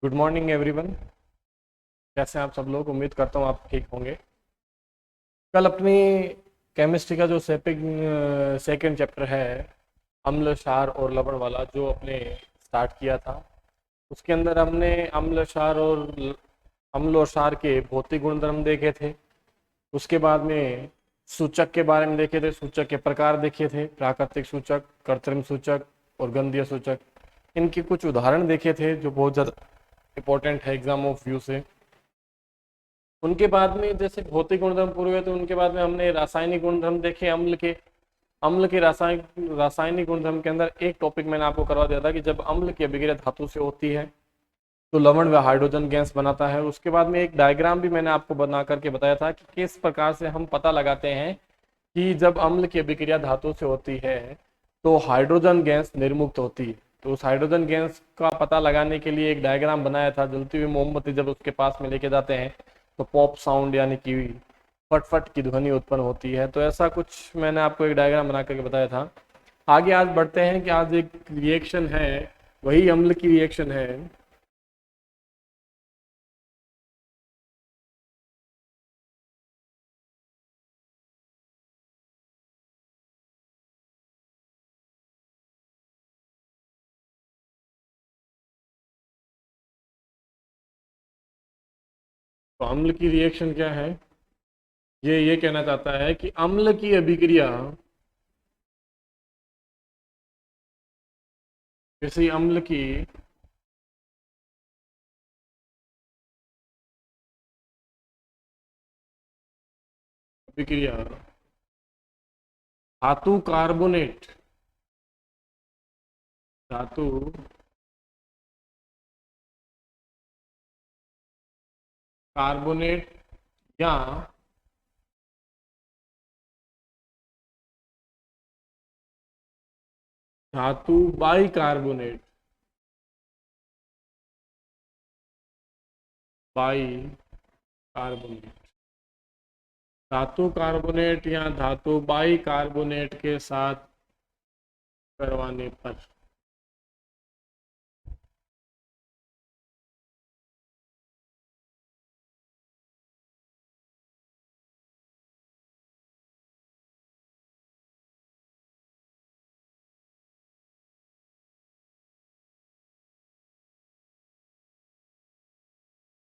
Good morning everyone. कैसे हैं आप सब लोग? उम्मीद करता हूँ आप ठीक होंगे। कल अपनी केमिस्ट्री का जो सेकंड चैप्टर है, अम्ल क्षार और लवण वाला, जो अपने स्टार्ट किया था, उसके अंदर हमने अम्ल और क्षार के भौतिक गुणधर्म देखे थे। उसके बाद में सूचक के बारे में देखे थे, सूचक के प्रकार देखे थे, प्राकृतिक सूचक, कृत्रिम सूचक और गंधीय सूचक। इनके कुछ उदाहरण देखे थे जो बहुत ज़्यादा इंपॉर्टेंट है एग्जाम ऑफ व्यू से। उनके बाद में जैसे भौतिक गुणधर्म पूरे हुए तो उनके बाद में हमने रासायनिक गुणधर्म देखे अम्ल के रासायनिक गुणधर्म के अंदर एक टॉपिक मैंने आपको करवा दिया था कि जब अम्ल की अभिक्रिया धातु से होती है तो लवण व हाइड्रोजन गैस बनाता है। उसके बाद में एक डायग्राम भी मैंने आपको बना करके बताया था कि किस प्रकार से हम पता लगाते हैं कि जब अम्ल की अभिक्रिया धातु से होती है तो हाइड्रोजन गैस निर्मुक्त होती है। तो उस हाइड्रोजन गैस का पता लगाने के लिए एक डायग्राम बनाया था। जलती हुई मोमबत्ती जब उसके पास में लेके जाते हैं तो पॉप साउंड यानी कि फटफट की ध्वनि उत्पन्न होती है। तो ऐसा कुछ मैंने आपको एक डायग्राम बना करके बताया था। आगे आज बढ़ते हैं कि आज एक रिएक्शन है, वही अम्ल की रिएक्शन है। तो अम्ल की रिएक्शन क्या है? ये कहना चाहता है कि अम्ल की अभिक्रिया किसी अम्ल की अभिक्रिया धातु कार्बोनेट धातु कार्बोनेट या धातु बाइकार्बोनेट बाइकार्बोनेट धातु कार्बोनेट या धातु बाइकार्बोनेट के साथ करवाने पर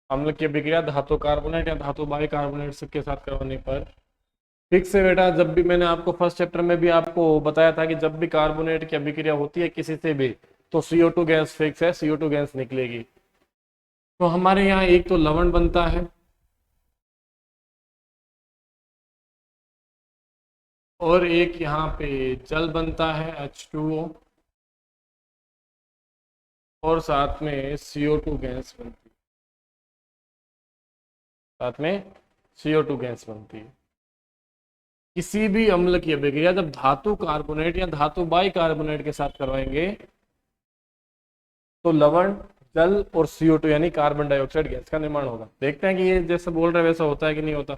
अम्ल की अभिक्रिया धातु कार्बोनेट या धातु बाइकार्बोनेट के साथ करवाने पर फिक्स है बेटा। जब भी मैंने आपको फर्स्ट चैप्टर में भी आपको बताया था कि जब भी कार्बोनेट की अभिक्रिया होती है किसी से भी तो CO2 गैस फिक्स है, CO2 गैस निकलेगी। तो हमारे यहाँ एक तो लवण बनता है और एक यहाँ पे जल बनता है H2O, और साथ में CO2 गैस बनती है। साथ में CO2 गैस बनती है। किसी भी अम्ल की अभिक्रिया जब धातु कार्बोनेट या धातु बाइकार्बोनेट के साथ करवाएंगे तो लवण, जल और CO2 यानी कार्बन डाइऑक्साइड गैस का निर्माण होगा। देखते हैं कि ये जैसे बोल रहे वैसा होता है कि नहीं होता।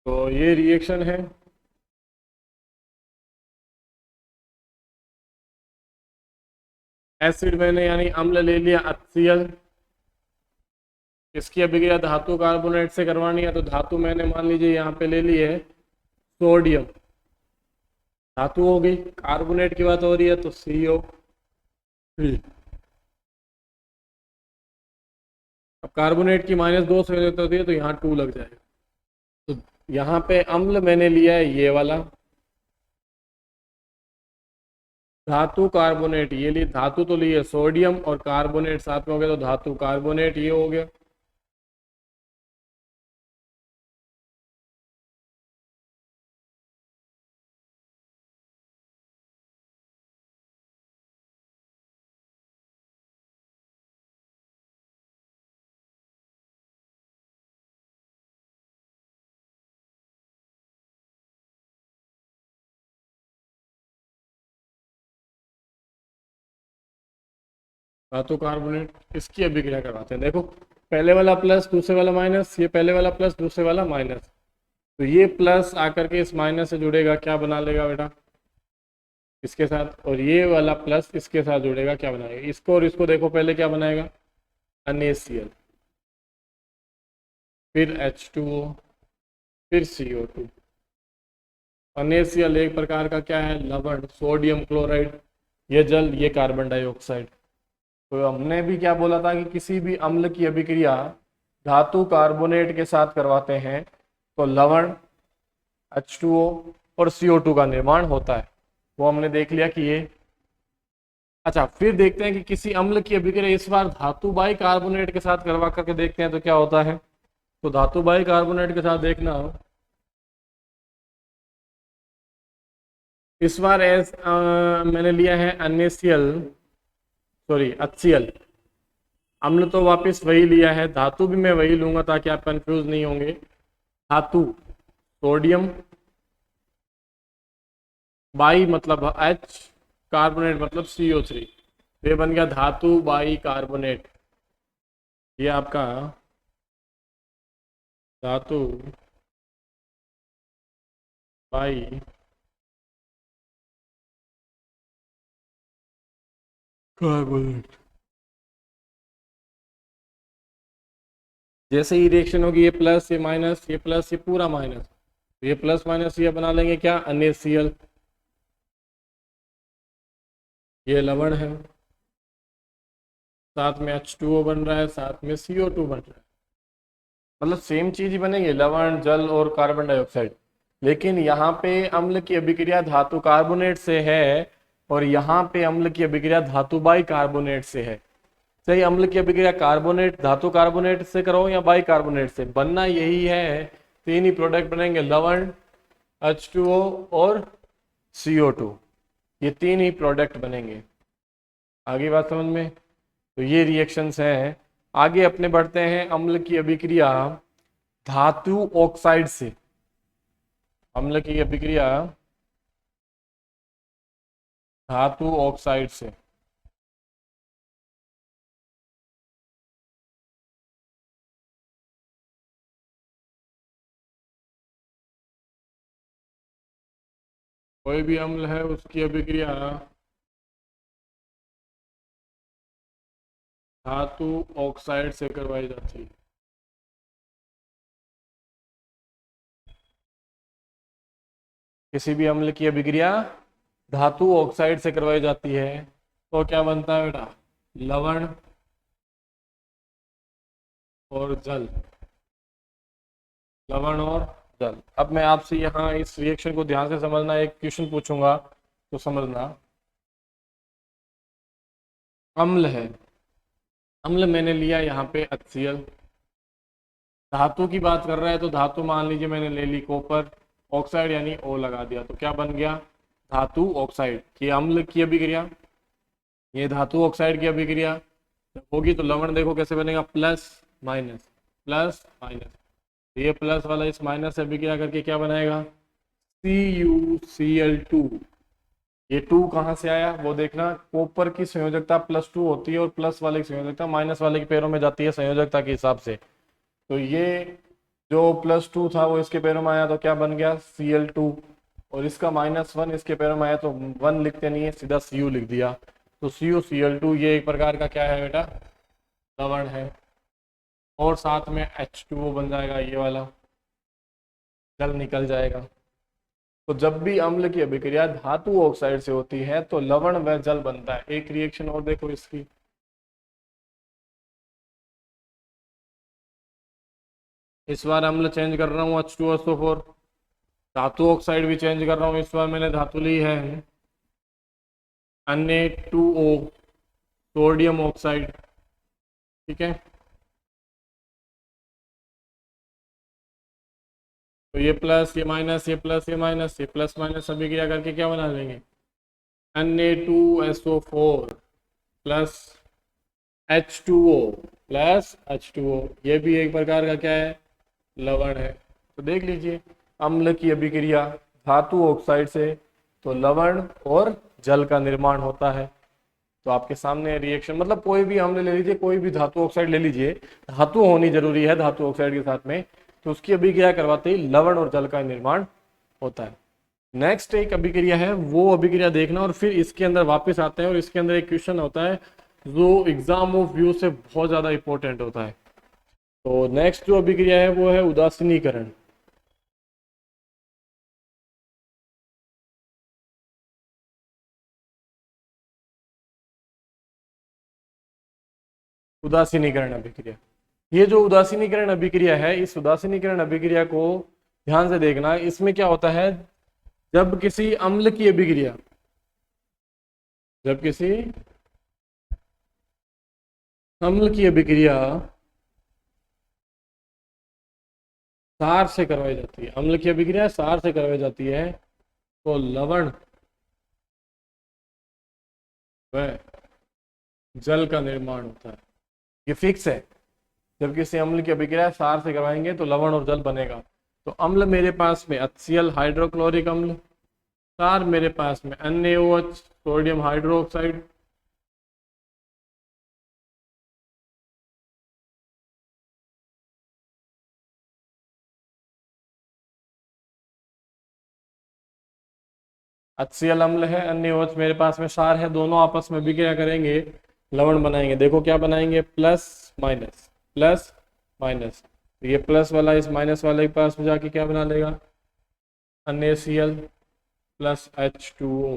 तो ये रिएक्शन है। एसिड मैंने यानी अम्ल ले लिया HCl। इसकी अभिक्रिया धातु कार्बोनेट से करवानी है तो धातु मैंने मान लीजिए यहाँ पे ले ली है सोडियम। धातु हो गई, कार्बोनेट की बात हो रही है तो CO3। अब कार्बोनेट की -2 से होती है तो यहाँ 2 लग जाएगा। तो यहाँ पे अम्ल मैंने लिया है ये वाला, धातु कार्बोनेट ये ली, धातु तो ली है सोडियम और कार्बोनेट साथ में हो गया तो धातु कार्बोनेट ये हो गया। धातु कार्बोनेट इसकी अभिक्रिया करवाते हैं। देखो पहले वाला प्लस दूसरे वाला माइनस, ये पहले वाला प्लस दूसरे वाला माइनस, तो ये प्लस आकर के इस माइनस से जुड़ेगा, क्या बना लेगा बेटा? इसके साथ, और ये वाला प्लस इसके साथ जुड़ेगा, क्या बनाएगा इसको और इसको, देखो पहले क्या बनाएगा NaCl, फिर H2O, फिर CO2। NaCl एक प्रकार का क्या है, लवण, सोडियम क्लोराइड, ये जल, ये कार्बन डाइऑक्साइड। तो हमने भी क्या बोला था कि किसी भी अम्ल की अभिक्रिया धातु कार्बोनेट के साथ करवाते हैं तो लवण, H2O और CO2 का निर्माण होता है। वो हमने देख लिया कि ये। अच्छा, फिर देखते हैं कि किसी अम्ल की अभिक्रिया इस बार धातु बाई कार्बोनेट के साथ करवा करके देखते हैं तो क्या होता है। तो धातु बाई कार्बोनेट के साथ देखना, इस बार मैंने लिया है NaCl, सॉरी HCl। अम्ल तो वापस वही लिया है, धातु भी मैं वही लूंगा ताकि आप कंफ्यूज नहीं होंगे। धातु सोडियम, बाई मतलब H, कार्बोनेट मतलब CO3। ये बन गया धातु बाई कार्बोनेट। ये आपका धातु बाई कार्बोनेट। जैसे ही रिएक्शन होगी, ये प्लस, ये माइनस, ये प्लस, ये पूरा माइनस, ये प्लस माइनस ये बना लेंगे क्या, NaCl। ये लवण है, साथ में H2O बन रहा है, साथ में CO2 बन रहा है, मतलब सेम चीज ही बनेगी, लवण, जल और कार्बन डाइऑक्साइड। लेकिन यहाँ पे अम्ल की अभिक्रिया धातु कार्बोनेट से है और यहाँ पे अम्ल की अभिक्रिया धातु बाई कार्बोनेट से है। सही, अम्ल की अभिक्रिया कार्बोनेट धातु कार्बोनेट से करो या बाई कार्बोनेट से, बनना यही है। तीन ही प्रोडक्ट बनेंगे, लवण, H2O और CO2, ये तीन ही प्रोडक्ट बनेंगे। आगे बात समझ में। तो ये रिएक्शंस हैं। आगे अपने बढ़ते हैं, अम्ल की अभिक्रिया धातु ऑक्साइड से। अम्ल की अभिक्रिया धातु ऑक्साइड से। कोई भी अम्ल है उसकी अभिक्रिया धातु ऑक्साइड से करवाई जाती है। किसी भी अम्ल की अभिक्रिया धातु ऑक्साइड से करवाई जाती है तो क्या बनता है बेटा, लवण और जल, लवण और जल। अब मैं आपसे यहाँ इस रिएक्शन को ध्यान से समझना, एक क्वेश्चन पूछूंगा तो समझना। अम्ल है, अम्ल मैंने लिया यहाँ पे HCl। धातु की बात कर रहा है तो धातु मान लीजिए मैंने ले ली कॉपर, ऑक्साइड यानी O लगा दिया, तो क्या बन गया, धातु ऑक्साइड। ये अम्ल की अभिक्रिया, ये धातु ऑक्साइड की अभिक्रिया जब होगी तो लवण देखो कैसे बनेगा, प्लस माइनस, प्लस माइनस। ये प्लस वाला इस माइनस से अभिक्रिया करके क्या बनाएगा, CuCl2। ये 2 कहाँ से आया वो देखना, कॉपर की संयोजकता +2 होती है और प्लस वाले की संयोजकता माइनस वाले के पैरों में जाती है संयोजकता के हिसाब से। तो ये जो +2 था वो इसके पैरों में आया तो क्या बन गया, Cl2, और इसका -1 इसके पैरों में आया तो 1 लिखते नहीं है, सीधा Cu लिख दिया। तो CuCl2 ये एक प्रकार का क्या है बेटा, लवण है, और साथ में H2O बन जाएगा, ये वाला जल निकल जाएगा। तो जब भी अम्ल की अभिक्रिया धातु ऑक्साइड से होती है तो लवण व जल बनता है। एक रिएक्शन और देखो इसकी, इस बार अम्ल चेंज कर रहा हूँ H2SO4, धातु ऑक्साइड भी चेंज कर रहा हूँ, इस बार मैंने धातु ली है Na2O, सोडियम ऑक्साइड। ठीक है, तो ये प्लस, ये माइनस, ये प्लस, ये माइनस, ये प्लस माइनस सभी क्रिया करके क्या बना देंगे, Na2SO4 plus H2O plus H2O। ये भी एक प्रकार का क्या है, लवण है। तो देख लीजिए, अम्ल की अभिक्रिया धातु ऑक्साइड से तो लवण और जल का निर्माण होता है। तो आपके सामने रिएक्शन, मतलब कोई भी अम्ल ले लीजिए, कोई भी धातु ऑक्साइड ले लीजिए, धातु होनी जरूरी है धातु ऑक्साइड के साथ में, तो उसकी अभिक्रिया करवाते ही लवण और जल का निर्माण होता है। नेक्स्ट एक अभिक्रिया है, वो अभिक्रिया देखना और फिर इसके अंदर वापस आते हैं और इसके अंदर एक क्वेश्चन होता है जो एग्जाम ऑफ व्यू से बहुत ज्यादा इंपॉर्टेंट होता है। तो नेक्स्ट जो अभिक्रिया है वो है उदासीनीकरण। उदासीनीकरण अभिक्रिया, ये जो उदासीनीकरण अभिक्रिया है, इस उदासीनीकरण अभिक्रिया को ध्यान से देखना। इसमें क्या होता है, जब किसी अम्ल की अभिक्रिया, जब किसी अम्ल की अभिक्रिया सार से करवाई जाती है, अम्ल की अभिक्रिया सार से करवाई जाती है, तो लवण व जल का निर्माण होता है। ये फिक्स है, जब किसी अम्ल की अभिक्रिया सार से करवाएंगे तो लवण और जल बनेगा। तो अम्ल मेरे पास में HCl हाइड्रोक्लोरिक अम्ल, सार मेरे पास में NaOH सोडियम हाइड्रोक्साइड, HCl अम्ल है, NaOH मेरे पास में सार है, दोनों आपस में अभिक्रिया करेंगे, लवण बनाएंगे। देखो क्या बनाएंगे, प्लस माइनस प्लस माइनस, ये प्लस वाला इस माइनस वाले के पास में जाके क्या बना लेगा, NaCl प्लस H2O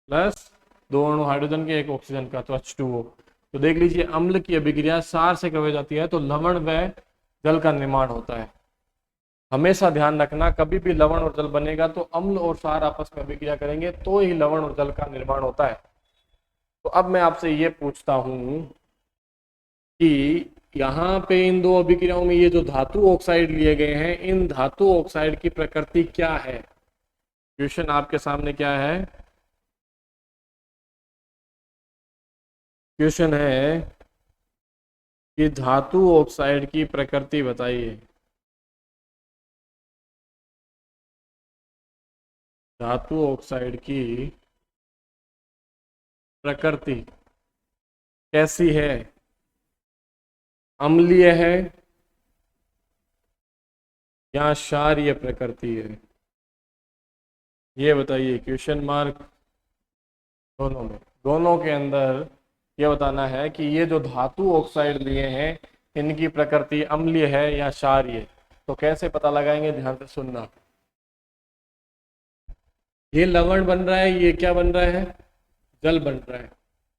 प्लस दोनों हाइड्रोजन के एक ऑक्सीजन का, तो H2O। तो देख लीजिए अम्ल की अभिक्रिया सार से करवाई जाती है तो लवण व जल का निर्माण होता है। हमेशा ध्यान रखना, कभी भी लवण और जल बनेगा तो अम्ल और सार आपस में अभिक्रिया करेंगे तो ही लवण और जल का निर्माण होता है। तो अब मैं आपसे ये पूछता हूं कि यहाँ पे इन दो अभिक्रियाओं में ये जो धातु ऑक्साइड लिए गए हैं, इन धातु ऑक्साइड की प्रकृति क्या है। क्वेश्चन आपके सामने क्या है, क्वेश्चन है कि धातु ऑक्साइड की प्रकृति बताइए। धातु ऑक्साइड की प्रकृति कैसी है, अम्लीय है या क्षारीय प्रकृति है, ये बताइए। क्वेश्चन मार्क दोनों में, दोनों के अंदर ये बताना है कि ये जो धातु ऑक्साइड लिए हैं इनकी प्रकृति अम्लीय है या क्षारीय। तो कैसे पता लगाएंगे, ध्यान से सुनना। ये लवण बन रहा है, ये क्या बन रहा है, जल बन रहा है,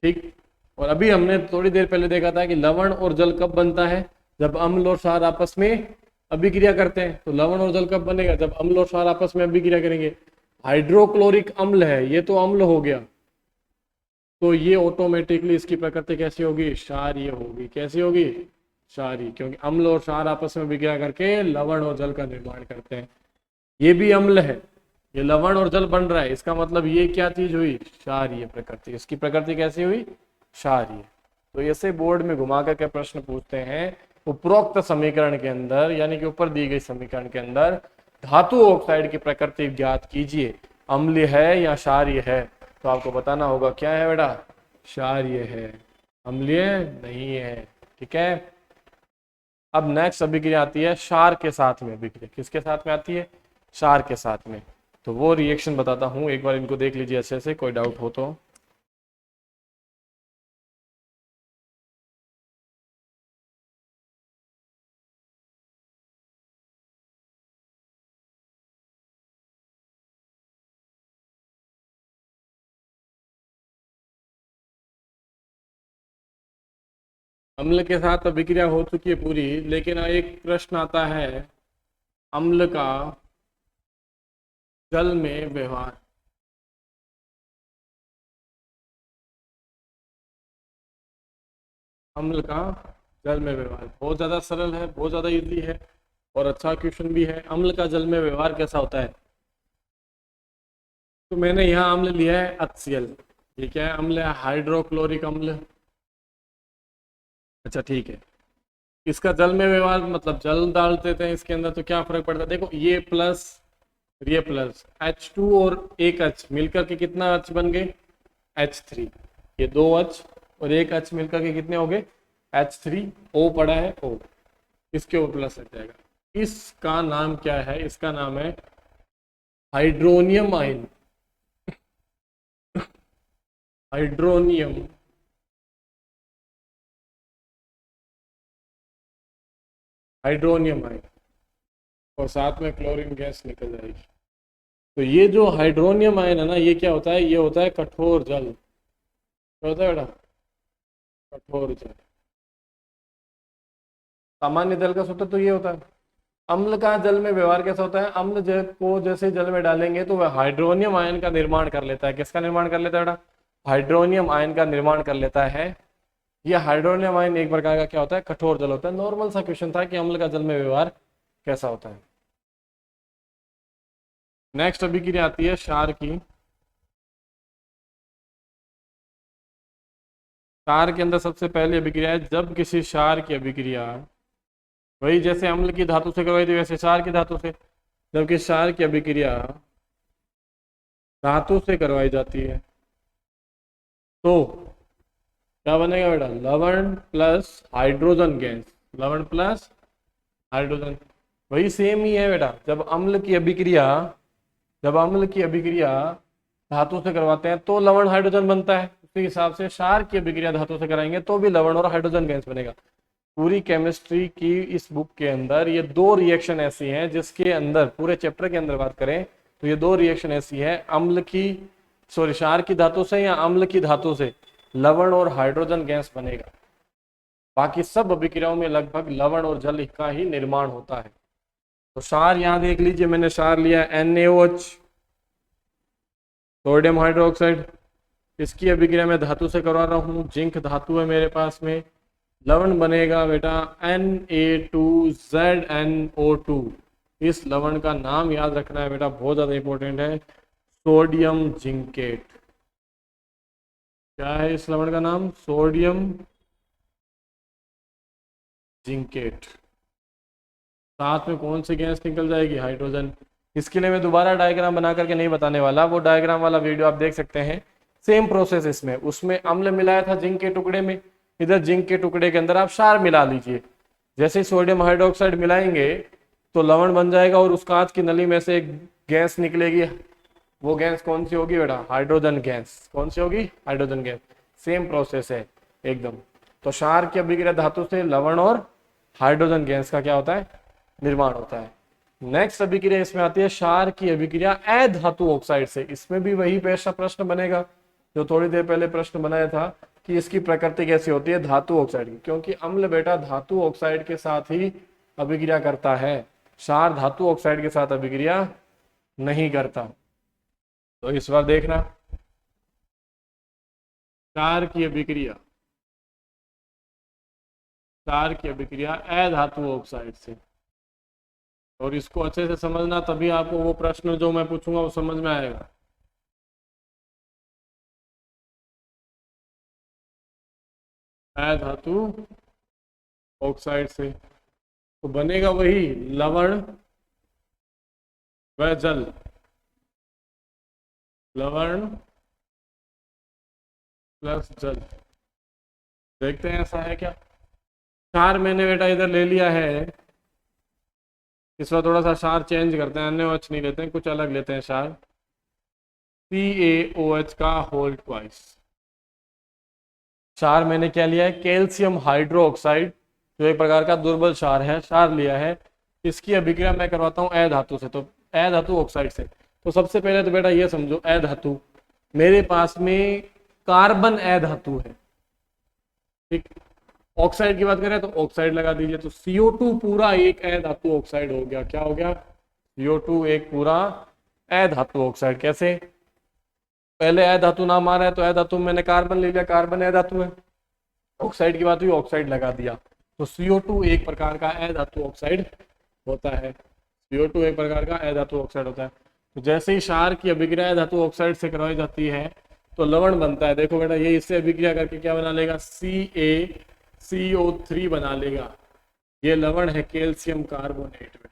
ठीक। और अभी हमने थोड़ी देर पहले देखा था कि लवण और जल कब बनता है, जब अम्ल और क्षार आपस में अभिक्रिया करते हैं। तो लवण और जल कब बनेगा, जब अम्ल और क्षार आपस में अभिक्रिया करेंगे। हाइड्रोक्लोरिक अम्ल है, ये तो अम्ल हो गया, तो ये ऑटोमेटिकली इसकी प्रकृति कैसी होगी, क्षारीय होगी। कैसी होगी, क्षारीय, क्योंकि अम्ल और क्षार आपस में अभिक्रिया करके लवण और जल का निर्माण करते हैं। ये भी अम्ल है, ये लवण और जल बन रहा है, इसका मतलब ये क्या चीज हुई, क्षारीय प्रकृति। इसकी प्रकृति कैसी हुई, क्षारीय। तो ऐसे बोर्ड में घुमा करके प्रश्न पूछते हैं, उपरोक्त समीकरण के अंदर, यानी कि ऊपर दी गई समीकरण के अंदर धातु ऑक्साइड की प्रकृति ज्ञात कीजिए, अम्लीय है या क्षारीय है। तो आपको बताना होगा क्या है बेटा, क्षारीय है, अम्लीय नहीं है, ठीक है। अब नेक्स्ट अभिक्रिया आती है क्षार के साथ में अभिक्रिया। किसके साथ में आती है, क्षार के साथ में। तो वो रिएक्शन बताता हूं, एक बार इनको देख लीजिए अच्छे से, कोई डाउट हो तो। अम्ल के साथ अभिक्रिया हो चुकी है पूरी, लेकिन एक प्रश्न आता है, अम्ल का जल में व्यवहार। अम्ल का जल में व्यवहार बहुत ज्यादा सरल है, बहुत ज्यादा इजी है और अच्छा क्वेश्चन भी है। अम्ल का जल में व्यवहार कैसा होता है, तो मैंने यहाँ अम्ल लिया है HCl। ये क्या है, अम्ल है, हाइड्रोक्लोरिक अम्ल। अच्छा ठीक है, इसका जल में व्यवहार मतलब जल डाल देते हैं इसके अंदर तो क्या फर्क पड़ता है। देखो ये प्लस ये प्लस, H2 और एक H मिलकर के कितना H बन गए, H3। ये दो H और एक H मिलकर के कितने हो गए, H3O पड़ा है O, इसके ऊपर प्लस लग जाएगा। इसका नाम क्या है, इसका नाम है hydronium ion, hydronium hydronium ion और साथ में क्लोरीन गैस निकल जाएगी। तो ये जो हाइड्रोनियम आयन है ना, ये क्या होता है, ये होता है कठोर जल। क्या होता है बेटा, कठोर जल। सामान्य जल का सूत्र तो ये होता है। अम्ल का जल में व्यवहार कैसा होता है, अम्ल जल को जैसे जल में डालेंगे तो वह हाइड्रोनियम आयन का निर्माण कर लेता है। किसका निर्माण कर लेता है बेटा, हाइड्रोनियम आयन का निर्माण कर लेता है। यह हाइड्रोनियम आयन एक प्रकार का क्या होता है, कठोर जल होता है। नॉर्मल सा क्वेश्चन था कि अम्ल का जल में व्यवहार कैसा होता है। नेक्स्ट अभिक्रिया आती है क्षार की। क्षार के अंदर सबसे पहली अभिक्रिया है जब किसी क्षार की अभिक्रिया, वही जैसे अम्ल की धातु से करवाई थी वैसे क्षार की धातु से, जब किसी क्षार की अभिक्रिया धातु से करवाई जाती है तो क्या बनेगा बेटा, लवण प्लस हाइड्रोजन गैस। लवण प्लस हाइड्रोजन, वही सेम ही है बेटा। जब अम्ल की अभिक्रिया, जब अम्ल की अभिक्रिया धातु से करवाते हैं तो लवण हाइड्रोजन बनता है। उसी हिसाब से क्षार की अभिक्रिया धातु से कराएंगे तो भी लवण और हाइड्रोजन गैस बनेगा। पूरी केमिस्ट्री की इस बुक के अंदर ये दो रिएक्शन ऐसी हैं जिसके अंदर, पूरे चैप्टर के अंदर बात करें तो ये दो रिएक्शन ऐसी है, अम्ल की सॉरी क्षार की धातु से या अम्ल की धातु से लवण और हाइड्रोजन गैस बनेगा। बाकी सब अभिक्रियाओं में लगभग लवण और जल का ही निर्माण होता है। तो क्षार यहाँ देख लीजिए, मैंने क्षार लिया NaOH, सोडियम हाइड्रोक्साइड। इसकी अभिक्रिया मैं धातु से करवा रहा हूँ, जिंक धातु है मेरे पास में। लवण बनेगा बेटा Na2ZnO2। इस लवण का नाम याद रखना है बेटा, बहुत ज्यादा इंपॉर्टेंट है, सोडियम जिंकेट। क्या है इस लवण का नाम, सोडियम जिंकेट। साथ में कौन सी गैस निकल जाएगी, हाइड्रोजन। इसके लिए मैं दोबारा डायग्राम बना करके नहीं बताने वाला, वो डायग्राम वाला वीडियो आप देख सकते हैं। सेम प्रोसेस इसमें, उसमें अम्ल मिलाया था जिंक के टुकड़े में, इधर जिंक के टुकड़े के अंदर आप क्षार मिला लीजिए। जैसे ही सोडियम हाइड्रोक्साइड मिलाएंगे तो लवण बन जाएगा और उस कांच की नली में से एक गैस निकलेगी। वो गैस कौन सी होगी बेटा, हाइड्रोजन गैस। कौन सी होगी, हाइड्रोजन गैस। सेम प्रोसेस है एकदम। तो क्षार की अभिक्रिया धातु से लवण और हाइड्रोजन गैस का क्या होता है, निर्माण होता है। नेक्स्ट अभिक्रिया इसमें आती है क्षार की अभिक्रिया अधातु ऑक्साइड से। इसमें भी वही वैसा प्रश्न बनेगा जो थोड़ी देर पहले प्रश्न बनाया था कि इसकी प्रकृति कैसी होती है, धातु ऑक्साइड की। क्योंकि अम्ल बेटा धातु ऑक्साइड के साथ ही अभिक्रिया करता है, क्षार धातु ऑक्साइड के साथ अभिक्रिया नहीं करता। तो इस बार देखना, क्षार की अभिक्रिया, क्षार की अभिक्रिया अधातु ऑक्साइड से। और इसको अच्छे से समझना, तभी आपको वो प्रश्न जो मैं पूछूंगा वो समझ में आएगा। अधातु ऑक्साइड से तो बनेगा वही लवण व जल। लवण प्लस जल। देखते हैं ऐसा है क्या। क्षार मैंने बेटा इधर ले लिया है, इस बार थोड़ा सा क्षार चेंज करते हैं, NaOH नहीं लेते हैं, कुछ अलग लेते हैं क्षार, CaOH का होल ट्वाइस। क्षार मैंने क्या लिया है, कैल्शियम हाइड्रोक्साइड, जो एक प्रकार का दुर्बल क्षार है, क्षार लिया है। इसकी अभिक्रिया मैं करवाता हूँ अधातु से, तो अधातु ऑक्साइड से। तो सबसे पहले तो बेटा ये समझो, अधातु मेरे पास में कार्बन अधातु है, ठीक। ऑक्साइड की बात करें तो ऑक्साइड लगा दीजिए, तो CO2 पूरा एक अधातु ऑक्साइड हो गया। क्या हो गया, CO2 एक पूरा अधातु ऑक्साइड। कैसे, पहले अधातु नाम आ रहा है तो अधातु मैंने कार्बन ले लिया, कार्बन अधातु है। ऑक्साइड की बात हुई, ऑक्साइड लगा दिया, तो CO2 एक प्रकार का अधातु ऑक्साइड होता है। CO2 एक प्रकार का अधातु ऑक्साइड होता है। तो जैसे ही क्षार की अभिक्रिया धातु ऑक्साइड से करवाई जाती है तो लवण बनता है। देखो बेटा, ये इससे अभिक्रिया करके क्या बना लेगा, CaCO3 बना लेगा। ये लवण है कैल्शियम कार्बोनेट में,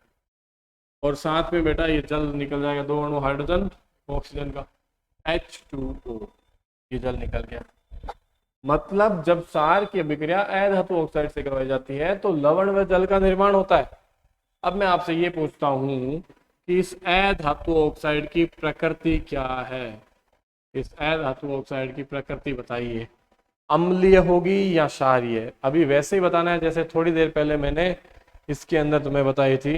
और साथ में बेटा ये जल निकल जाएगा, दो अणु हाइड्रोजन ऑक्सीजन का, H2O, ये जल निकल गया। मतलब जब क्षार की अभिक्रिया अधातु ऑक्साइड से करवाई जाती है तो लवण व जल का निर्माण होता है। अब मैं आपसे ये पूछता हूं इस अधातु ऑक्साइड की प्रकृति क्या है? इस अधातु ऑक्साइड की प्रकृति बताइए। अम्लीय होगी या क्षारीय? अभी वैसे ही बताना है जैसे थोड़ी देर पहले मैंने इसके अंदर तुम्हें बताई थी।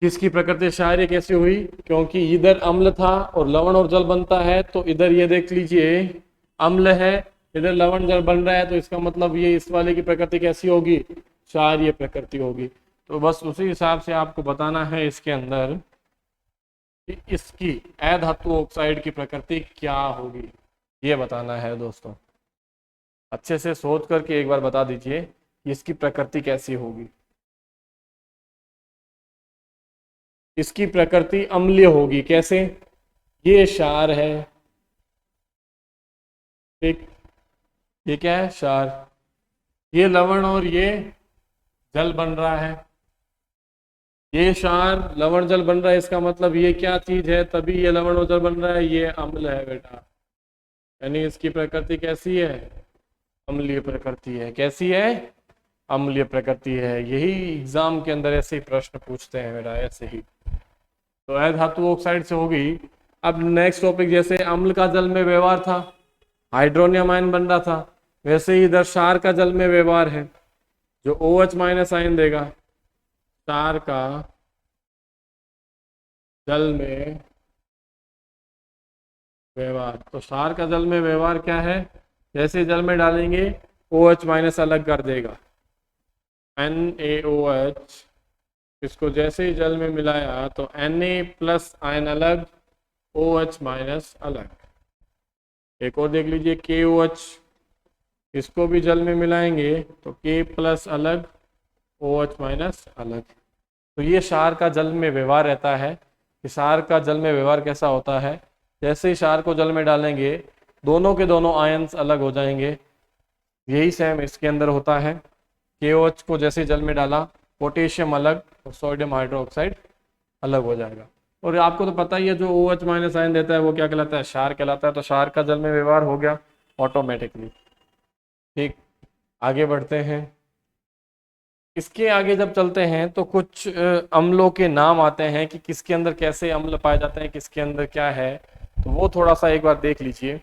किसकी प्रकृति क्षारीय कैसे हुई? क्योंकि इधर अम्ल था और लवण और जल बनता है, तो इधर ये देख लीजिए अम्ल है, इधर लवण जल बन रहा है, तो इसका मतलब ये इस वाले की प्रकृति कैसी होगी? क्षारीय प्रकृति होगी। तो बस उसी हिसाब से आपको बताना है इसके अंदर कि इसकी अधातु ऑक्साइड की प्रकृति क्या होगी, ये बताना है दोस्तों। अच्छे से सोच करके एक बार बता दीजिए कि इसकी प्रकृति कैसी होगी। इसकी प्रकृति अम्लीय होगी। कैसे? ये क्षार है, ठीक, ये क्या है? क्षार। ये लवण और ये जल बन रहा है। ये क्षार लवण जल बन रहा है, इसका मतलब ये क्या चीज है? तभी ये लवण और जल बन रहा है, ये अम्ल है बेटा। यानी इसकी प्रकृति कैसी है? अम्लीय प्रकृति है। कैसी है? अम्लीय प्रकृति है। यही एग्जाम के अंदर ऐसे ही प्रश्न पूछते हैं बेटा, ऐसे ही। तो अधातु ऑक्साइड से होगी। अब नेक्स्ट टॉपिक, जैसे अम्ल का जल में व्यवहार था, हाइड्रोनियम आयन बन रहा था, वैसे ही इधर क्षार का जल में व्यवहार है, जो OH माइनस आयन देगा। क्षार का जल में व्यवहार, तो क्षार का जल में व्यवहार क्या है? जैसे जल में डालेंगे OH माइनस अलग कर देगा, NaOH। इसको जैसे ही जल में मिलाया तो Na प्लस आयन अलग, OH माइनस अलग। एक और देख लीजिए KOH, इसको भी जल में मिलाएंगे तो K प्लस अलग, OH माइनस अलग। तो ये क्षार का जल में व्यवहार रहता है। कि क्षार का जल में व्यवहार कैसा होता है? जैसे ही क्षार को जल में डालेंगे दोनों के दोनों आयंस अलग हो जाएंगे। यही सेम इसके अंदर होता है। KOH को जैसे ही जल में डाला, पोटेशियम अलग और सोडियम हाइड्रोक्साइड अलग हो जाएगा। और आपको तो पता ही है, जो OH माइनस आयन देता है वो क्या कहलाता है? क्षार कहलाता है। तो क्षार का जल में व्यवहार हो गया ऑटोमेटिकली। ठीक, आगे बढ़ते हैं। इसके आगे जब चलते हैं तो कुछ अम्लों के नाम आते हैं कि किसके अंदर कैसे अम्ल पाए जाते हैं, किसके अंदर क्या है, तो वो थोड़ा सा एक बार देख लीजिए।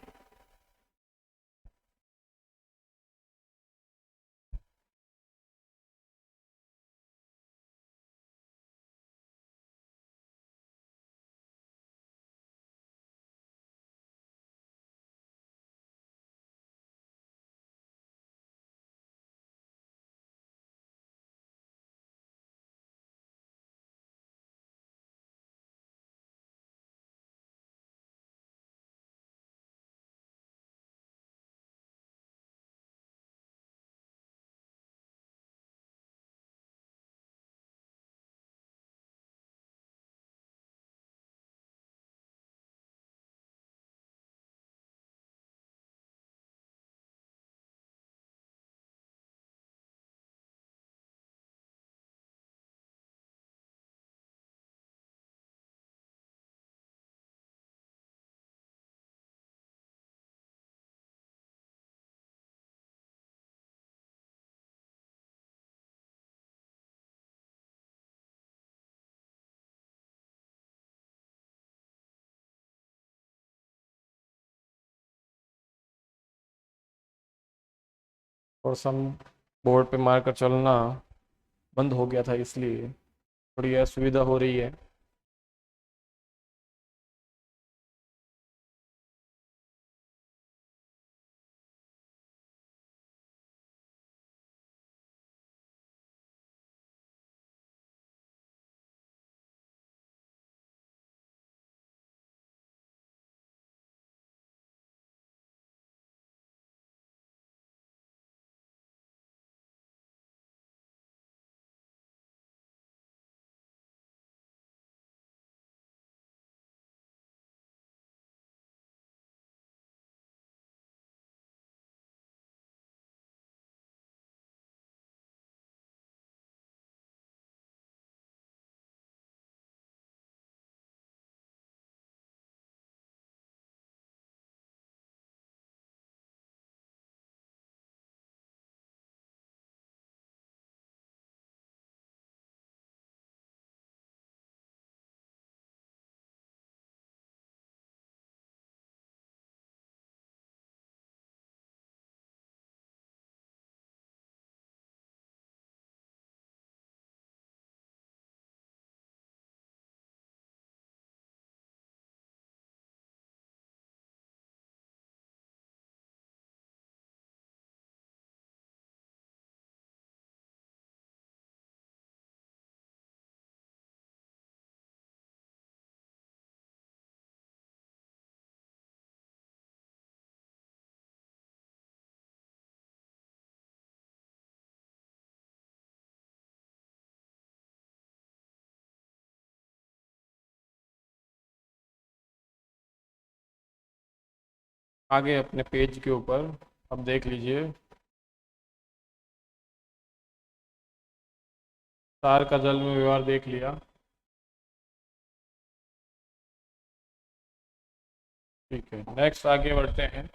और सम बोर्ड पे मारकर चलना बंद हो गया था, इसलिए थोड़ी असुविधा हो रही है। आगे अपने पेज के ऊपर अब देख लीजिए, सार का जल में व्यवहार देख लिया। ठीक है, नेक्स्ट आगे बढ़ते हैं।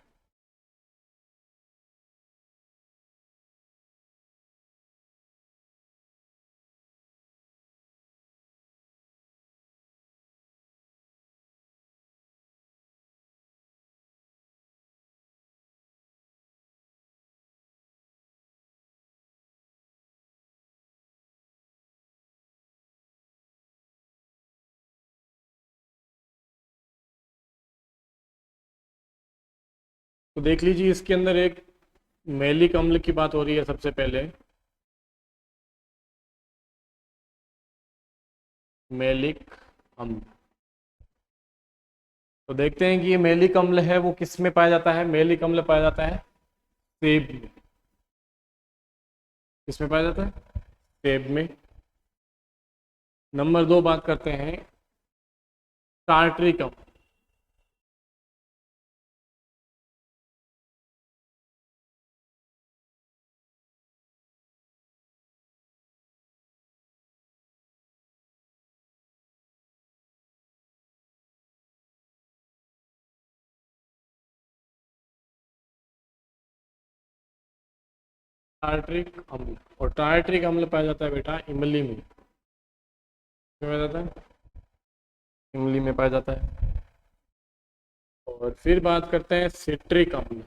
तो देख लीजिए, इसके अंदर एक मैलिक अम्ल की बात हो रही है सबसे पहले। मैलिक अम्ल, तो देखते हैं कि ये मैलिक अम्ल है वो किस में पाया जाता है। मैलिक अम्ल पाया जाता है सेब में। किस में पाया जाता है? सेब में। नंबर 2 बात करते हैं टार्ट्रिक अम्ल। टार्ट्रिक अम्ल, और टार्ट्रिक अम्ल पाया जाता है बेटा इमली में। पाया जाता है, इमली में पाया जाता है। और फिर बात करते हैं सिट्रिक अम्ल।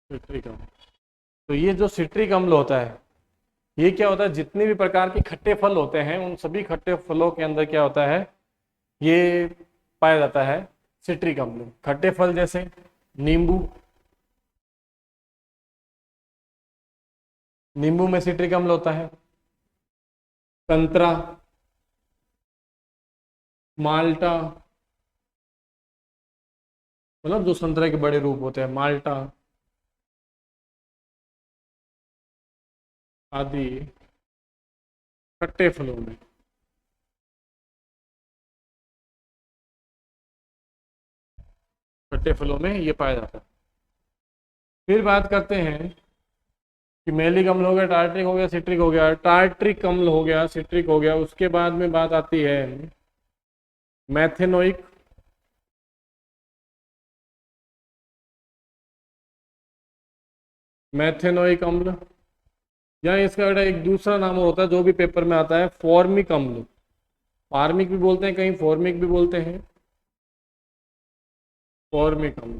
सिट्रिक अम्ल, तो ये जो सिट्रिक अम्ल होता है, ये क्या होता है, जितने भी प्रकार के खट्टे फल होते हैं उन सभी खट्टे फलों के अंदर क्या होता है, ये पाया जाता है सिट्रिक अम्ल। खट्टे फल जैसे नींबू, नींबू में सिट्रिक अम्ल होता है। संतरा, माल्टा, मतलब जो संतरे के बड़े रूप होते हैं, माल्टा आदि खट्टे फलों में। खट्टे फलों में ये पाया जाता है। फिर बात करते हैं कि मैलिक अम्ल हो गया, टार्ट्रिक हो गया, सिट्रिक हो गया। टार्ट्रिक अम्ल हो गया, सिट्रिक हो गया, उसके बाद में बात आती है मैथेनोइक। मैथेनोइक अम्ल, या इसका बेटा एक दूसरा नाम होता है जो भी पेपर में आता है, फॉर्मिक अम्ल। फार्मिक भी बोलते हैं, कहीं फॉर्मिक भी बोलते हैं। फॉर्मिक अम्ल,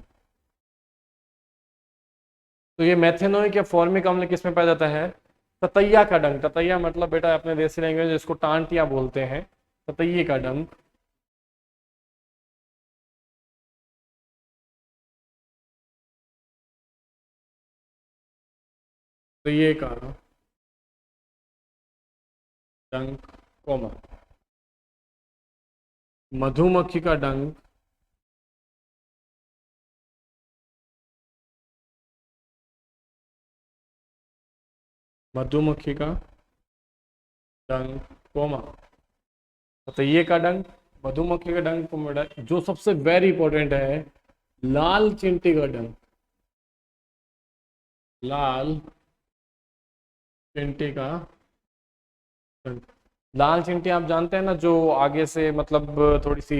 तो ये मैथेनोइक या फॉर्मिक अम्ल किस में पाया जाता है? ततैया का डंक। ततैया मतलब बेटा अपने देसी लैंग्वेज जिसको टांटिया बोलते हैं, ततैये का डंक। तो ये का डंक, कॉमा मधुमक्खी का डंक। मधुमक्खी का डंक, कॉमा ततैये का डंक, मधुमक्खी का डंक, जो सबसे वेरी इंपॉर्टेंट है, लाल चींटी का डंक। लाल चींटी का डंक। लाल चींटी आप जानते हैं ना, जो आगे से मतलब थोड़ी सी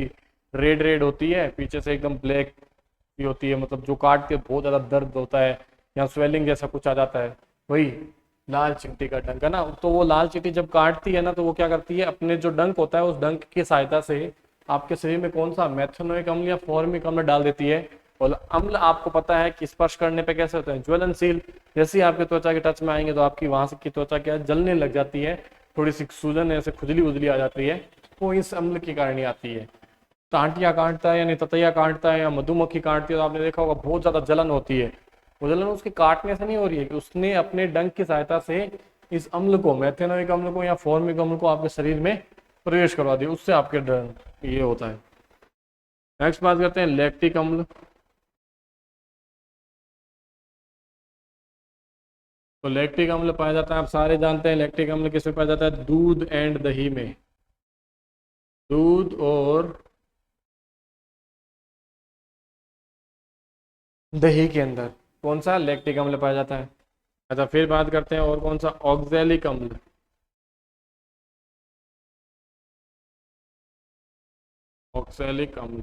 रेड रेड होती है, पीछे से एकदम ब्लैक भी होती है, मतलब जो काट के बहुत ज्यादा दर्द होता है या स्वेलिंग जैसा कुछ आ जाता है, वही लाल चींटी का डंक है ना। तो वो लाल चींटी जब काटती है ना, तो वो क्या करती है, अपने जो डंक होता है उस डंक की सहायता से आपके शरीर में कौन सा मैथेनोइक अम्ल या फॉर्मिक अम्ल डाल देती है। और अम्ल आपको पता है कि स्पर्श करने पे कैसे होते हैं, ज्वलनशील। जैसे ही आपके त्वचा के टच में आएंगे तो आपकी वहां से की त्वचा क्या है, जलने लग जाती है, थोड़ी सी सूजन ऐसे खुजली उजली आ जाती है, वो इस अम्ल के कारण ही आती है। टांटिया काटता है यानी ततैया काटता है या मधुमक्खी काटती है तो आपने देखा होगा बहुत ज्यादा जलन होती है। वो जलन उसके काटने से नहीं हो रही है, कि उसने अपने डंक की सहायता से इस अम्ल को, मैथेनोइक अम्ल को या फॉर्मिक अम्ल को आपके शरीर में प्रवेश करवा दिया, उससे आपके ये होता है। नेक्स्ट बात करते हैं लैक्टिक अम्ल। तो लैक्टिक अम्ल पाया जाता है, आप सारे जानते हैं लैक्टिक अम्ल किसमें पाया जाता है, दूध एंड दही में। दूध और दही के अंदर कौन सा लैक्टिक अम्ल पाया जाता है? अच्छा, फिर बात करते हैं और कौन सा, ऑक्जेलिक अम्ल। ऑक्जेलिक अम्ल,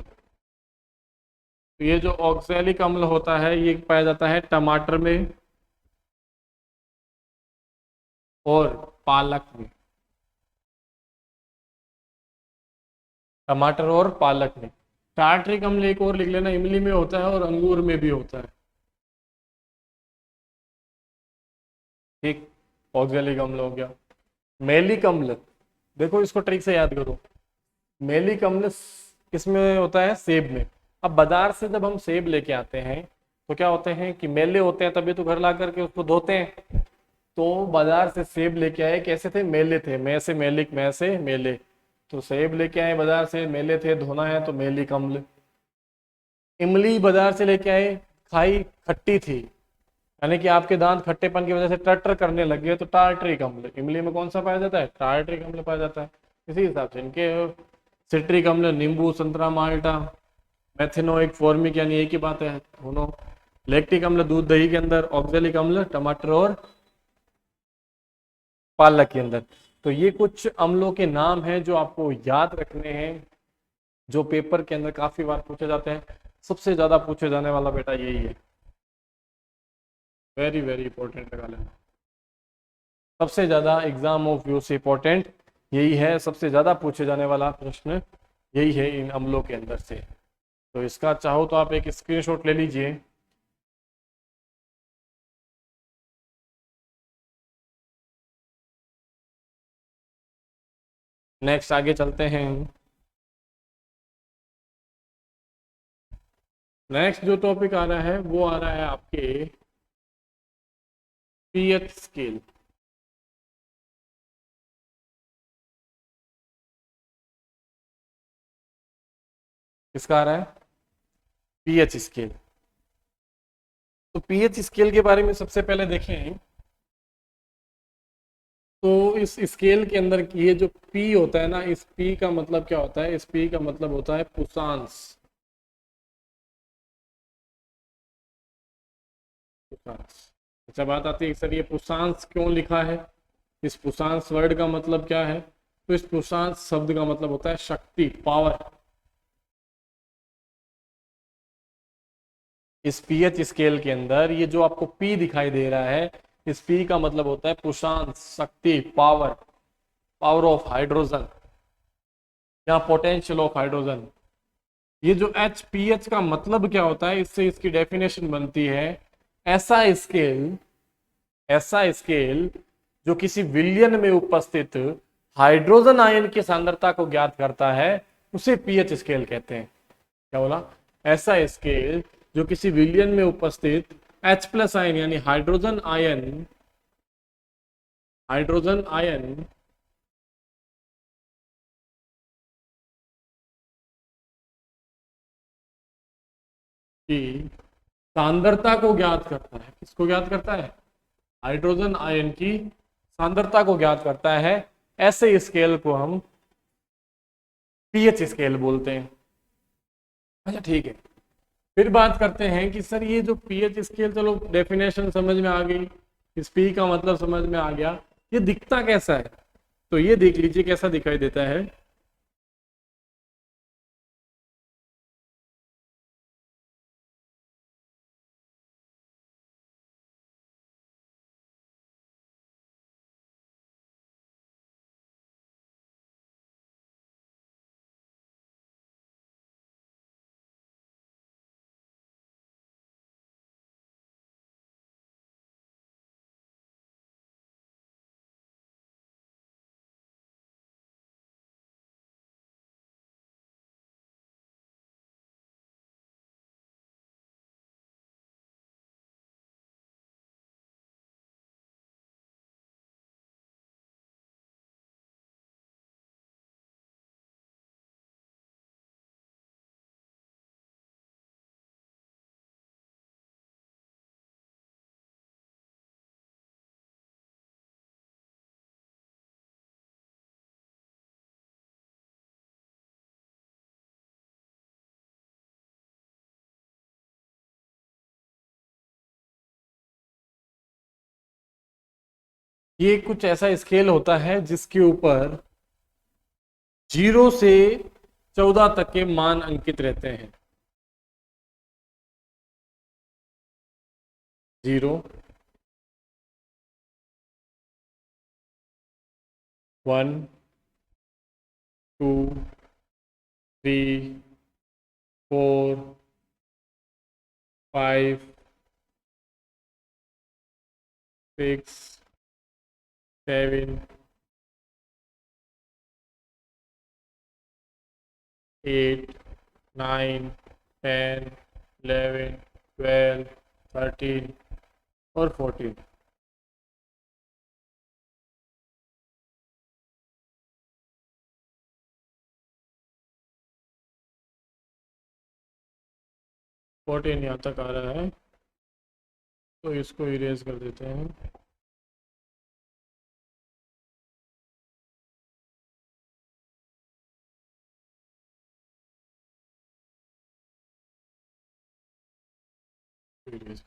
तो ये जो ऑक्जेलिक अम्ल होता है ये पाया जाता है टमाटर में और पालक में। टमाटर और पालक में। टार्ट्रिक अम्ल एक और लिख लेना, इमली में होता है और अंगूर में भी होता है। ठीक, ऑक्जेलिक अम्ल हो गया। मैलिक अम्ल, देखो इसको ट्रिक से याद करो। मैलिक अम्ल किसमें होता है? सेब में। अब बाजार से जब हम सेब लेके आते हैं तो क्या होते हैं कि मेले होते हैं, तभी तो घर ला करके उसको धोते हैं। तो बाजार से सेब लेके आए, कैसे थे? मेले थे, मैं से मेलिक, मैं से मेले। तो सेब लेके आए बाजार से, मेले थे, धोना है तो मेलिक अम्ल। इमली बाजार से लेके आए, खाई, खट्टी थी, यानी कि आपके दांत खट्टेपन की वजह से टटर करने लग गए, तो टार्ट्रिक अम्ल। इमली में कौन सा पाया जाता है? टार्ट्रिक अम्ल पाया जाता है। इसी हिसाब से इनके सिट्रिक अम्ल नींबू, संतरा, माल्टा। मेथिनोइक, फॉर्मिक, यानी एक ही बात है दोनों। लैक्टिक अम्ल दूध दही के अंदर, ऑक्जेलिक अम्ल टमाटर और पालक के अंदर। तो ये कुछ अम्लों के नाम हैं जो आपको याद रखने हैं, जो पेपर के अंदर काफी बार पूछे जाते हैं। सबसे ज्यादा पूछे जाने वाला बेटा यही है, वेरी वेरी इंपॉर्टेंट लगा लेना। सबसे ज्यादा एग्जाम ऑफ व्यू से इंपॉर्टेंट यही है, सबसे ज्यादा पूछे जाने वाला प्रश्न यही है इन अम्लों के अंदर से। तो इसका चाहो तो आप एक स्क्रीनशॉट ले लीजिए। नेक्स्ट आगे चलते हैं। नेक्स्ट जो टॉपिक आ रहा है वो आ रहा है आपके पीएच स्केल। किसका आ रहा है? PH scale. तो पीएच स्केल के बारे में सबसे पहले देखें तो इस स्केल के अंदर ये जो पी होता है ना, इस पी का मतलब क्या होता है? इस पी का मतलब होता है पुशांश। पुशांश। अच्छा, बात आती है सर ये पुशांश क्यों लिखा है? इस पुशांश वर्ड का मतलब क्या है? तो इस पुशांश शब्द का मतलब होता है शक्ति, पावर। इस पीएच स्केल के अंदर ये जो आपको पी दिखाई दे रहा है, इस पी का मतलब होता है पुशांश, शक्ति, पावर। पावर ऑफ हाइड्रोजन या पोटेंशियल ऑफ हाइड्रोजन। ये जो एच पी एच का मतलब क्या होता है, इससे इसकी डेफिनेशन बनती है, ऐसा स्केल, ऐसा स्केल जो किसी विलियन में उपस्थित हाइड्रोजन आयन की सांद्रता को ज्ञात करता है, उसे पीएच स्केल कहते हैं। क्या बोला? ऐसा स्केल जो किसी विलियन में उपस्थित H प्लस आयन यानी हाइड्रोजन आयन, हाइड्रोजन आयन की सांद्रता को ज्ञात करता है। किसको ज्ञात करता है? हाइड्रोजन आयन की सांद्रता को ज्ञात करता है। ऐसे स्केल को हम पीएच स्केल बोलते हैं। अच्छा ठीक है, फिर बात करते हैं कि सर ये जो पीएच स्केल, चलो डेफिनेशन समझ में आ गई, इस पी का मतलब समझ में आ गया, ये दिखता कैसा है? तो ये देख लीजिए कैसा दिखाई देता है। ये कुछ ऐसा स्केल होता है जिसके ऊपर 0 से 14 तक के मान अंकित रहते हैं। 0, 1, 2, 3, 4, 5, 6, 7, 8, 9, 10, 11, 12, 13 और 14। यहाँ तक आ रहा है, तो इसको इरेज कर देते हैं। इरेज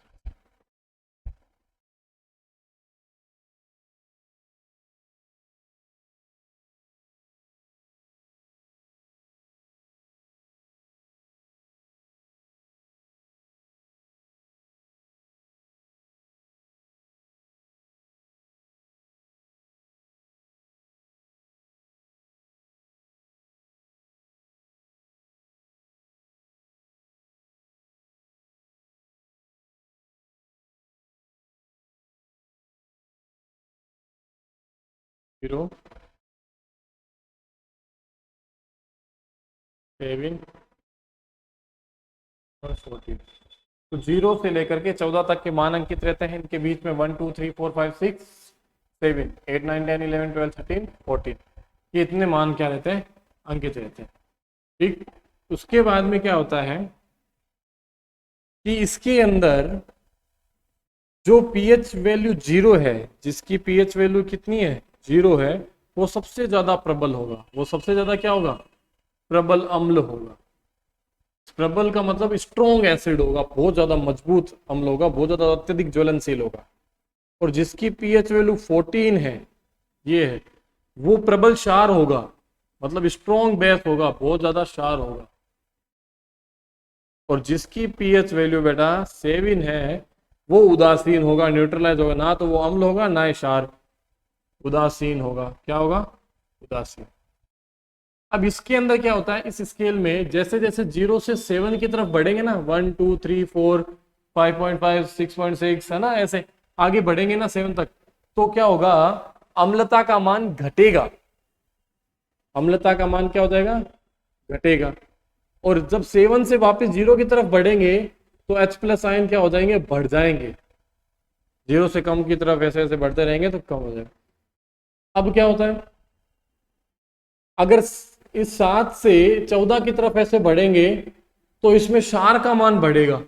जीरो, 7 और 14। तो 0 से लेकर के 14 तक के मान अंकित रहते हैं। इनके बीच में 1, 2, 3, 4, 5, 6, 7, 8, 9, 10, 11, 12, 13, 14, ये इतने मान क्या रहते हैं, अंकित रहते हैं। ठीक, उसके बाद में क्या होता है कि इसके अंदर जो पीएच वैल्यू 0 है, जिसकी पीएच वैल्यू कितनी है, 0 है, वो सबसे ज्यादा प्रबल होगा। वो सबसे ज्यादा क्या होगा, प्रबल अम्ल होगा। प्रबल का मतलब स्ट्रॉन्ग एसिड होगा, बहुत ज्यादा मजबूत अम्ल होगा, बहुत ज्यादा अत्यधिक ज्वलनशील होगा। और जिसकी पीएच वैल्यू 14 है, ये है, वो प्रबल क्षार होगा, मतलब स्ट्रॉन्ग बेस होगा, बहुत ज्यादा क्षार होगा। और जिसकी पीएच वैल्यू बेटा 7 है, वो उदासीन होगा, न्यूट्रलाइज होगा, ना तो वो अम्ल होगा ना क्षार, उदासीन होगा। क्या होगा, उदासीन। अब इसके अंदर क्या होता है, इस स्केल में जैसे जैसे 0 से 7 की तरफ बढ़ेंगे ना, 1, 2, 3, 4, 5.5, 6.6, है ना, ऐसे आगे बढ़ेंगे ना 7 तक, तो क्या होगा, अम्लता का मान घटेगा। अम्लता का मान क्या हो जाएगा, घटेगा। और जब 7 से वापस 0 की तरफ बढ़ेंगे तो H+ आयन क्या हो जाएंगे, बढ़ जाएंगे। 0 से कम की तरफ ऐसे ऐसे बढ़ते रहेंगे तो कम हो जाएगा। अब क्या होता है, अगर इस 7 से 14 की तरफ ऐसे बढ़ेंगे तो इसमें क्षार का मान बढ़ेगा,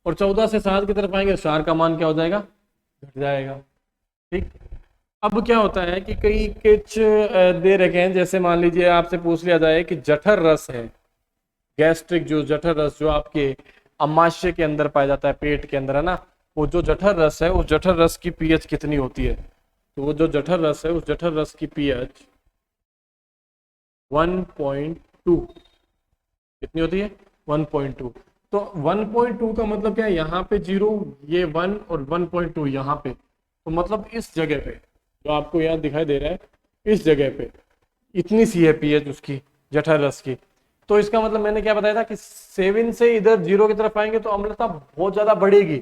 और 14 से 7 की तरफ आएंगे क्षार का मान क्या हो जाएगा, घट जाएगा। ठीक, अब क्या होता है कि कई कुछ दे रखे हैं, जैसे मान लीजिए आपसे पूछ लिया जाए कि जठर रस है, गैस्ट्रिक जो जठर रस जो आपके अमाशय के अंदर पाया जाता है, पेट के अंदर, है ना, वो जो जठर रस है, उस जठर रस की पीएच कितनी होती है, तो वो जो जठर रस है, उस जठर रस की पीएच 1.2 कितनी होती है, 1.2। तो 1.2 का मतलब क्या है, यहाँ पे 0, ये 1 और 1.2 यहाँ पे, तो मतलब इस जगह पे जो आपको यहाँ दिखाई दे रहा है, इस जगह पे इतनी सी है पीएच उसकी, जठर रस की। तो इसका मतलब मैंने क्या बताया था कि 7 से इधर 0 की तरफ आएंगे तो अम्लता बहुत ज्यादा बढ़ेगी,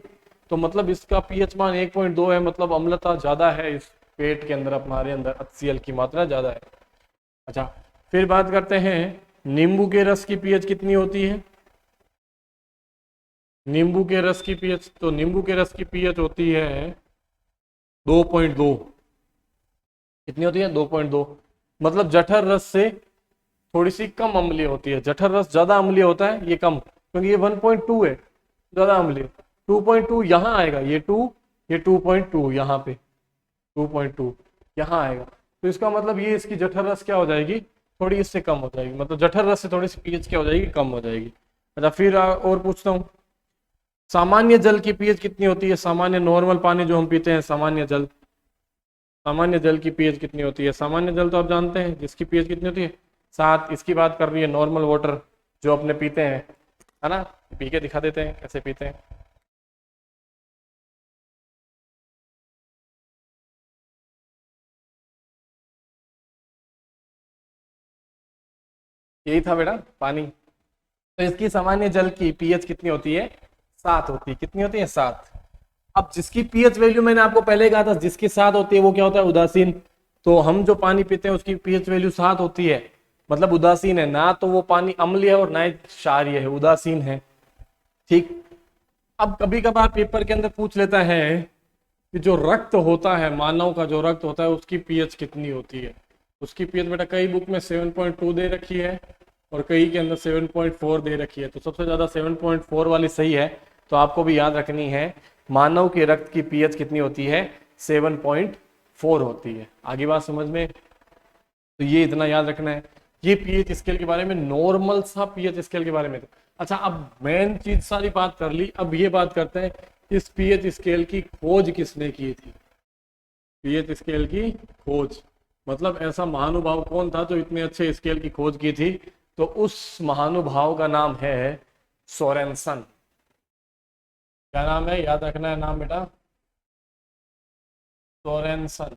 तो मतलब इसका पीएच मान 1.2 है, मतलब अम्लता ज्यादा है इस पेट के अंदर, हमारे अंदर HCl की मात्रा ज्यादा है। अच्छा, फिर बात करते हैं नींबू के रस की पीएच कितनी होती है। नींबू के रस की पीएच, तो नींबू के रस की पीएच होती है 2.2। कितनी होती है, 2.2। मतलब जठर रस से थोड़ी सी कम अम्लीय होती है। जठर रस ज्यादा अम्लीय होता है, ये कम, क्योंकि ये 1.2 है, ज्यादा अम्लीय। 2.2 यहाँ आएगा, ये 2, ये 2.2 यहाँ पे, 2.2 यहाँ आएगा। तो इसका मतलब ये इसकी जठर रस क्या हो जाएगी, थोड़ी इससे कम हो जाएगी, मतलब जठर रस से थोड़ी सी पीएच क्या हो जाएगी, कम हो जाएगी। अच्छा, फिर और पूछता हूँ, सामान्य जल की पीएच कितनी होती है, सामान्य नॉर्मल पानी जो हम पीते हैं, सामान्य जल, सामान्य जल की पीएच कितनी होती है? सामान्य जल तो आप जानते हैं जिसकी पीएच कितनी होती है 7। इसकी बात कर रही है नॉर्मल वाटर जो अपने पीते हैं, है ना। पी के दिखा देते हैं कैसे पीते हैं। यही था बेटा पानी। तो इसकी सामान्य जल की पीएच कितनी होती है? 7 होती है। कितनी होती है? 7। अब जिसकी पीएच वैल्यू मैंने आपको पहले कहा था जिसकी 7 होती है वो क्या होता है? उदासीन। तो हम जो पानी पीते हैं उसकी पीएच वैल्यू 7 होती है, मतलब उदासीन है ना, तो वो पानी अम्लीय है और ना ही क्षारीय है, उदासीन है। ठीक। अब कभी कभार पेपर के अंदर पूछ लेता है कि जो रक्त होता है, मानव का जो रक्त होता है उसकी पीएच कितनी होती है। उसकी पीएच बेटा कई बुक में 7.2 दे रखी है और कई के अंदर 7.4 दे रखी है। तो सबसे ज्यादा 7.4 वाली सही है। तो आपको भी याद रखनी है मानव के रक्त की पीएच कितनी होती है? 7.4 होती है। आगे बात समझ में? तो ये इतना याद रखना है। ये पीएच स्केल के बारे में, नॉर्मल सा पीएच स्केल के बारे में। अच्छा, अब मेन चीज सारी बात कर ली, अब ये बात करते हैं इस पीएच स्केल की खोज किसने की थी? पीएच स्केल की खोज मतलब ऐसा महानुभाव कौन था जो इतने अच्छे स्केल की खोज की थी? तो उस महानुभाव का नाम है सोरेनसन। क्या नाम है? याद रखना है नाम बेटा, सोरेनसन।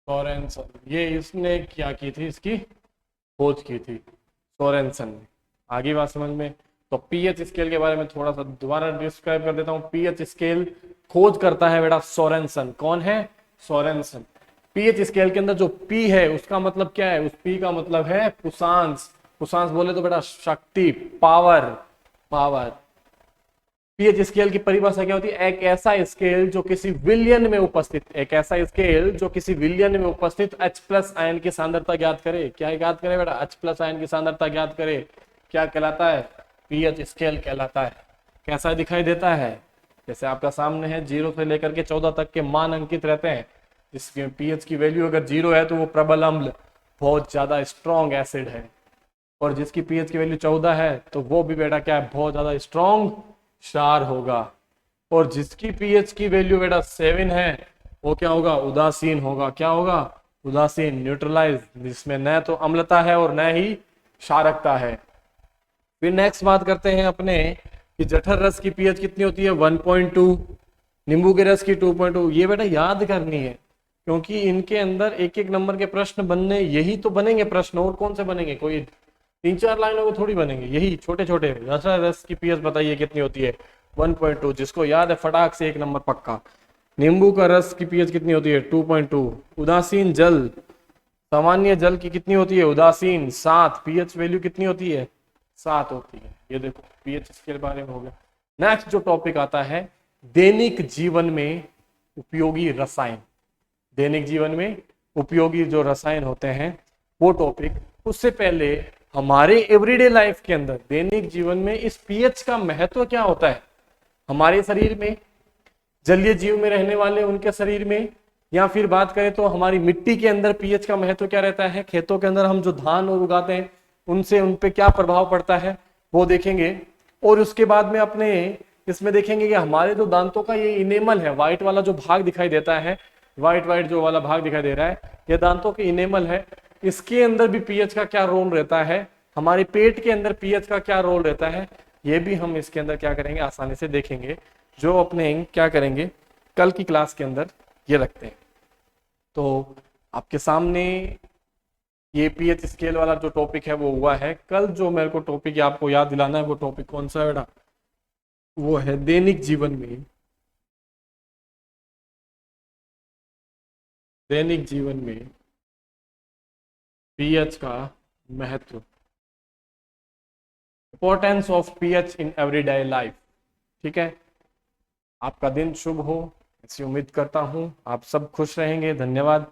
सोरेनसन, ये इसने क्या की थी? इसकी खोज की थी सोरेनसन ने। आगे बात समझ में? तो पीएच स्केल के बारे में थोड़ा सा दोबारा डिस्क्राइब कर देता हूं। पीएच स्केल खोज करता है बेटा सोरेनसन। कौन है? सोरेनसन। पीएच स्केल के अंदर जो पी है उसका मतलब क्या है? उस पी का मतलब है पुशांश। पुशांश बोले तो बेटा शक्ति, पावर। पावर। पीएच स्केल की परिभाषा क्या होती है? एक ऐसा स्केल जो किसी विलियन में उपस्थित, एक ऐसा स्केल जो किसी विलियन में उपस्थित H+ आयन की सांद्रता ज्ञात करे। क्या ज्ञात करे बेटा? H+ आयन की सांद्रता ज्ञात करे। क्या कहलाता है? पीएच स्केल कहलाता है। कैसा दिखाई देता है? जैसे आपका सामने है 0 से लेकर के 14 तक के मान अंकित रहते हैं। जिसके पीएच की वैल्यू अगर 0 है तो वो प्रबल अम्ल, बहुत ज्यादा स्ट्रॉन्ग एसिड है। और जिसकी पीएच की वैल्यू 14 है तो वो भी बेटा क्या है? बहुत ज्यादा स्ट्रॉन्ग क्षार होगा। और जिसकी पीएच की वैल्यू बेटा 7 है वो क्या होगा? उदासीन होगा। क्या होगा? उदासीन, न्यूट्रलाइज, जिसमें न तो अम्लता है और न ही क्षारकता है। फिर नेक्स्ट बात करते हैं अपने कि जठर रस की पीएच कितनी होती है? 1.2। नींबू के रस की 2.2। ये बेटा याद करनी है क्योंकि इनके अंदर एक एक नंबर के प्रश्न बनने, यही तो बनेंगे प्रश्न, और कौन से बनेंगे? कोई 3-4 लाइनों को थोड़ी बनेंगे, यही छोटे छोटे। जठर रस की पीएच बताइए कितनी होती है? 1.2। जिसको याद है फटाक से 1 नंबर पक्का। नींबू का रस की पीएच कितनी होती है? 2.2। उदासीन जल, सामान्य जल की कितनी होती है? उदासीन 7। पीएच वैल्यू कितनी होती है? 7 होती है। ये देखो पीएच इसके बारे में हो गया। नेक्स्ट जो टॉपिक आता है दैनिक जीवन में उपयोगी रसायन। दैनिक जीवन में उपयोगी जो रसायन होते हैं वो टॉपिक। उससे पहले हमारे एवरीडे लाइफ के अंदर दैनिक जीवन में इस पीएच का महत्व क्या होता है हमारे शरीर में, जलीय जीव में रहने वाले उनके शरीर में, या फिर बात करें तो हमारी मिट्टी के अंदर पीएच का महत्व क्या रहता है, खेतों के अंदर हम जो धान और उगाते हैं उनसे उन पे क्या प्रभाव पड़ता है वो देखेंगे। और उसके बाद में अपने इसमें देखेंगे कि हमारे जो दांतों का ये इनेमल है, व्हाइट वाला जो भाग दिखाई देता है, व्हाइट व्हाइट जो वाला भाग दिखाई दे रहा है, ये दांतों के इनेमल है। इसके अंदर भी पीएच का क्या रोल रहता है, हमारे पेट के अंदर पीएच का क्या रोल रहता है, ये भी हम इसके अंदर क्या करेंगे आसानी से देखेंगे, जो अपने क्या करेंगे कल की क्लास के अंदर ये रखते हैं। तो आपके सामने ये पीएच स्केल वाला जो टॉपिक है वो हुआ है। कल जो मेरे को टॉपिक आपको याद दिलाना है वो टॉपिक कौन सा है बेटा? वो है दैनिक जीवन में, दैनिक जीवन में पीएच का महत्व, importance of pH in everyday life. ठीक है, आपका दिन शुभ हो ऐसी उम्मीद करता हूं। आप सब खुश रहेंगे। धन्यवाद।